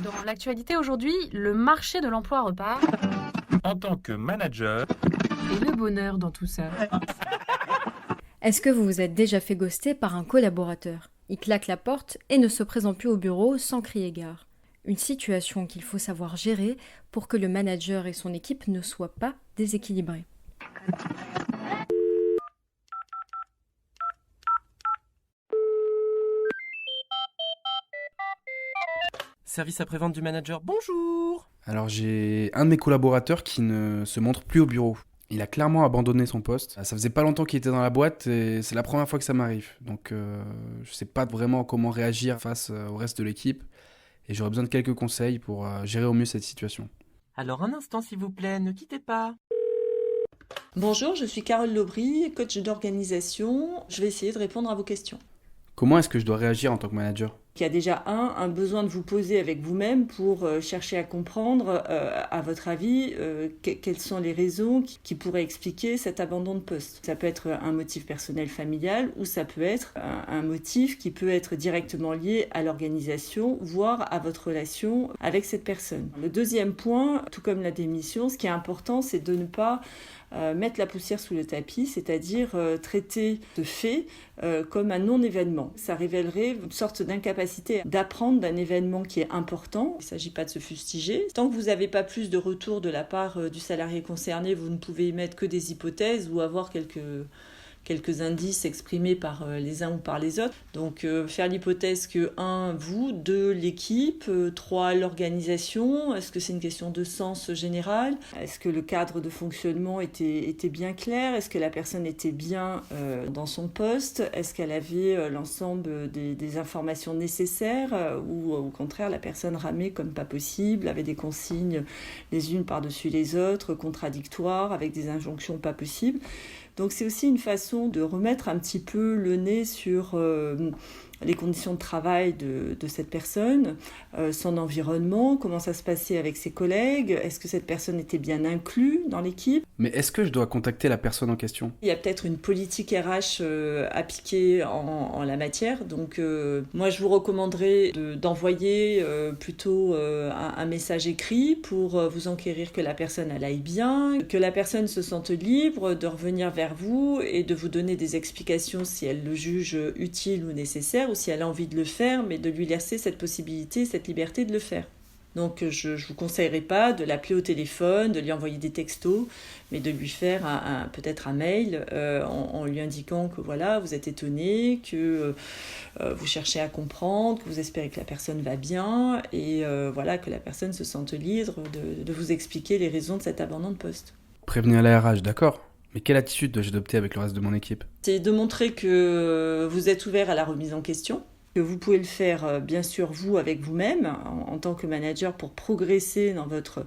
Dans l'actualité aujourd'hui, le marché de l'emploi repart. En tant que manager, Et le bonheur dans tout ça. Est-ce que vous vous êtes déjà fait ghoster par un collaborateur? Il claque la porte et ne se présente plus au bureau sans crier gare. Une situation qu'il faut savoir gérer pour que le manager et son équipe ne soient pas déséquilibrés. Service après-vente du manager, bonjour. Alors j'ai un de mes collaborateurs qui ne se montre plus au bureau. Il a clairement abandonné son poste. Ça faisait pas longtemps qu'il était dans la boîte et c'est la première fois que ça m'arrive. Donc je sais pas vraiment comment réagir face au reste de l'équipe et j'aurais besoin de quelques conseils pour gérer au mieux cette situation. Alors un instant s'il vous plaît, ne quittez pas. Bonjour, je suis Carole Laubry, coach d'organisation. Je vais essayer de répondre à vos questions. Comment est-ce que je dois réagir en tant que manager ? Il y a déjà un besoin de vous poser avec vous-même pour chercher à comprendre, à votre avis, quelles sont les raisons qui pourraient expliquer cet abandon de poste. Ça peut être un motif personnel familial ou ça peut être un motif qui peut être directement lié à l'organisation, voire à votre relation avec cette personne. Le deuxième point, tout comme la démission, ce qui est important, c'est de ne pas mettre la poussière sous le tapis, c'est-à-dire traiter ce fait comme un non-événement. Ça révélerait une sorte d'incapacité d'apprendre d'un événement qui est important. Il ne s'agit pas de se fustiger. Tant que vous n'avez pas plus de retour de la part du salarié concerné, vous ne pouvez émettre que des hypothèses ou avoir quelques indices exprimés par les uns ou par les autres. Donc faire l'hypothèse que 1, vous, 2, l'équipe, 3, l'organisation, est-ce que c'est une question de sens général? Est-ce que le cadre de fonctionnement était bien clair? Est-ce que la personne était bien dans son poste? Est-ce qu'elle avait l'ensemble des informations nécessaires ou au contraire la personne ramait comme pas possible, avait des consignes les unes par-dessus les autres, contradictoires, avec des injonctions pas possibles? Donc c'est aussi une façon de remettre un petit peu le nez sur les conditions de travail de cette personne, son environnement, comment ça se passait avec ses collègues, est-ce que cette personne était bien inclue dans l'équipe? Mais est-ce que je dois contacter la personne en question ? Il y a peut-être une politique RH appliquée en la matière, donc moi je vous recommanderais d'envoyer plutôt un message écrit pour vous enquérir que la personne elle aille bien, que la personne se sente libre de revenir vers vous et de vous donner des explications si elle le juge utile ou nécessaire, ou si elle a envie de le faire, mais de lui laisser cette possibilité, cette liberté de le faire. Donc je ne vous conseillerais pas de l'appeler au téléphone, de lui envoyer des textos, mais de lui faire peut-être un mail en lui indiquant que voilà, vous êtes étonné, que vous cherchez à comprendre, que vous espérez que la personne va bien, et voilà, que la personne se sente libre de vous expliquer les raisons de cet abandon de poste. Prévenir la RH, d'accord. Mais quelle attitude dois-je adopter avec le reste de mon équipe ? C'est de montrer que vous êtes ouvert à la remise en question, que vous pouvez le faire bien sûr vous avec vous-même en tant que manager pour progresser dans votre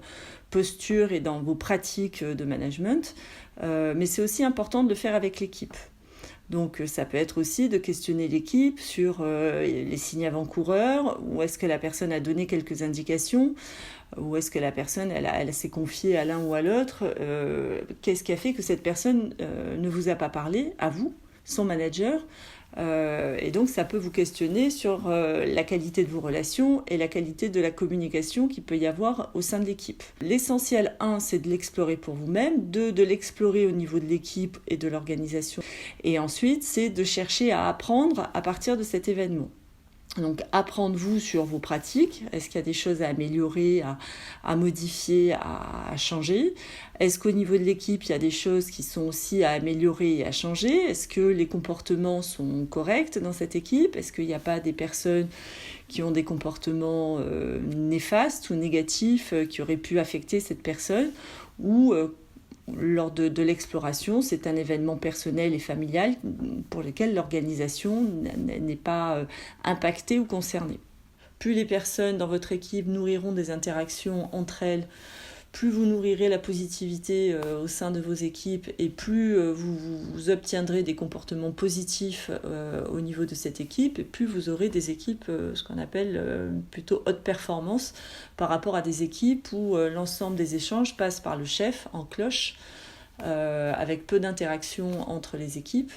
posture et dans vos pratiques de management, mais c'est aussi important de le faire avec l'équipe. Donc ça peut être aussi de questionner l'équipe sur les signes avant-coureurs, ou est-ce que la personne a donné quelques indications, ou est-ce que la personne elle s'est confiée à l'un ou à l'autre, qu'est-ce qui a fait que cette personne ne vous a pas parlé, à vous, son manager, et donc ça peut vous questionner sur la qualité de vos relations et la qualité de la communication qu'il peut y avoir au sein de l'équipe. L'essentiel, 1, c'est de l'explorer pour vous-même, 2, de l'explorer au niveau de l'équipe et de l'organisation, et ensuite c'est de chercher à apprendre à partir de cet événement. Donc apprendre vous sur vos pratiques, est-ce qu'il y a des choses à améliorer, à modifier, à changer? Est-ce qu'au niveau de l'équipe, il y a des choses qui sont aussi à améliorer et à changer? Est-ce que les comportements sont corrects dans cette équipe? Est-ce qu'il n'y a pas des personnes qui ont des comportements néfastes ou négatifs qui auraient pu affecter cette personne? Ou lors de l'exploration, c'est un événement personnel et familial pour lequel l'organisation n'est pas impactée ou concernée. Plus les personnes dans votre équipe nourriront des interactions entre elles, plus vous nourrirez la positivité au sein de vos équipes et plus vous obtiendrez des comportements positifs au niveau de cette équipe, et plus vous aurez des équipes, ce qu'on appelle plutôt haute performance, par rapport à des équipes où l'ensemble des échanges passe par le chef en cloche, avec peu d'interaction entre les équipes,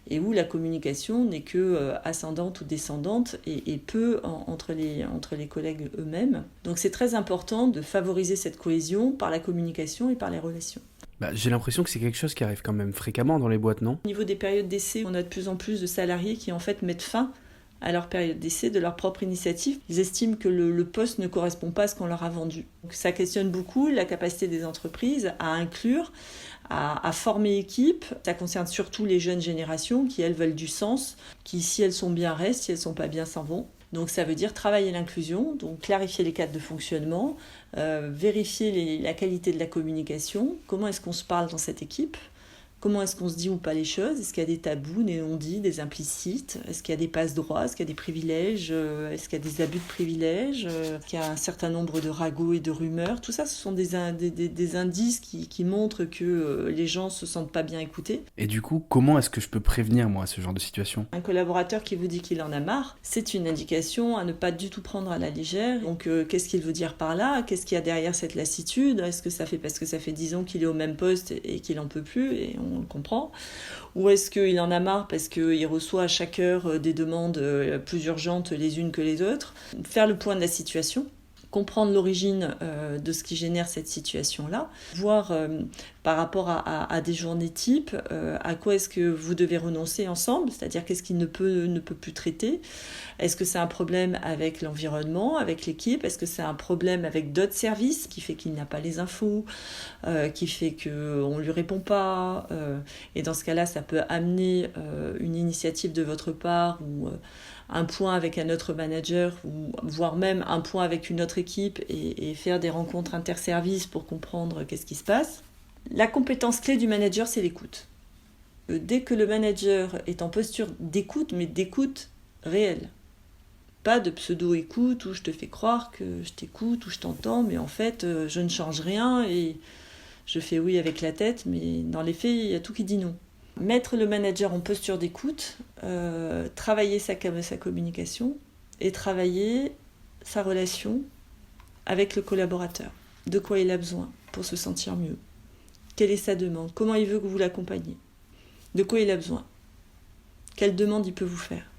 et où la communication n'est que ascendante ou descendante, et peu entre les collègues eux-mêmes. Donc c'est très important de favoriser cette cohésion par la communication et par les relations. J'ai l'impression que c'est quelque chose qui arrive quand même fréquemment dans les boîtes, non ? Au niveau des périodes d'essai, on a de plus en plus de salariés qui en fait mettent fin à leur période d'essai de leur propre initiative. Ils estiment que le poste ne correspond pas à ce qu'on leur a vendu. Donc ça questionne beaucoup la capacité des entreprises à inclure, à former équipe. Ça concerne surtout les jeunes générations qui, elles, veulent du sens, qui, si elles sont bien, restent, si elles ne sont pas bien, s'en vont. Donc ça veut dire travailler l'inclusion, donc clarifier les cadres de fonctionnement, vérifier la qualité de la communication, comment est-ce qu'on se parle dans cette équipe, comment est-ce qu'on se dit ou pas les choses, est-ce qu'il y a des tabous, des non-dits, des implicites, est-ce qu'il y a des passe-droits, est-ce qu'il y a des privilèges, est-ce qu'il y a des abus de privilèges, est-ce qu'il y a un certain nombre de ragots et de rumeurs. Tout ça, ce sont des indices qui montrent que les gens se sentent pas bien écoutés. Et du coup, comment est-ce que je peux prévenir, moi, ce genre de situation ? Un collaborateur qui vous dit qu'il en a marre, c'est une indication à ne pas du tout prendre à la légère. Donc, qu'est-ce qu'il veut dire par là ? Qu'est-ce qu'il y a derrière cette lassitude ? Est-ce que ça fait parce que ça fait 10 ans qu'il est au même poste et qu'il en peut plus, et on le comprend ? Ou est-ce qu'il en a marre parce qu'il reçoit à chaque heure des demandes plus urgentes les unes que les autres ? Faire le point de la situation, comprendre l'origine de ce qui génère cette situation-là, voir par rapport à des journées types, à quoi est-ce que vous devez renoncer ensemble, c'est-à-dire qu'est-ce qu'il ne peut plus traiter. Est-ce que c'est un problème avec l'environnement, avec l'équipe ? Est-ce que c'est un problème avec d'autres services qui fait qu'il n'a pas les infos, qui fait qu'on ne lui répond pas, et dans ce cas-là, ça peut amener une initiative de votre part ou un point avec un autre manager, ou voire même un point avec une autre équipe, et faire des rencontres interservices pour comprendre qu'est-ce qui se passe. La compétence clé du manager, c'est l'écoute. Dès que le manager est en posture d'écoute, mais d'écoute réelle, pas de pseudo-écoute où je te fais croire que je t'écoute ou je t'entends, mais en fait, je ne change rien et je fais oui avec la tête, mais dans les faits, il y a tout qui dit non. Mettre le manager en posture d'écoute, travailler sa communication et travailler sa relation avec le collaborateur. De quoi il a besoin pour se sentir mieux ? Quelle est sa demande ? Comment il veut que vous l'accompagniez ? De quoi il a besoin ? Quelle demande il peut vous faire ?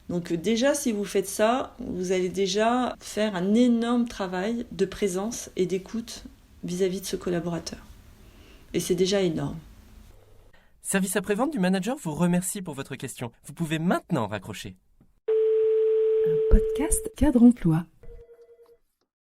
Donc déjà, si vous faites ça, vous allez déjà faire un énorme travail de présence et d'écoute vis-à-vis de ce collaborateur. Et c'est déjà énorme. Service après-vente du manager vous remercie pour votre question. Vous pouvez maintenant raccrocher. Un podcast Cadre Emploi.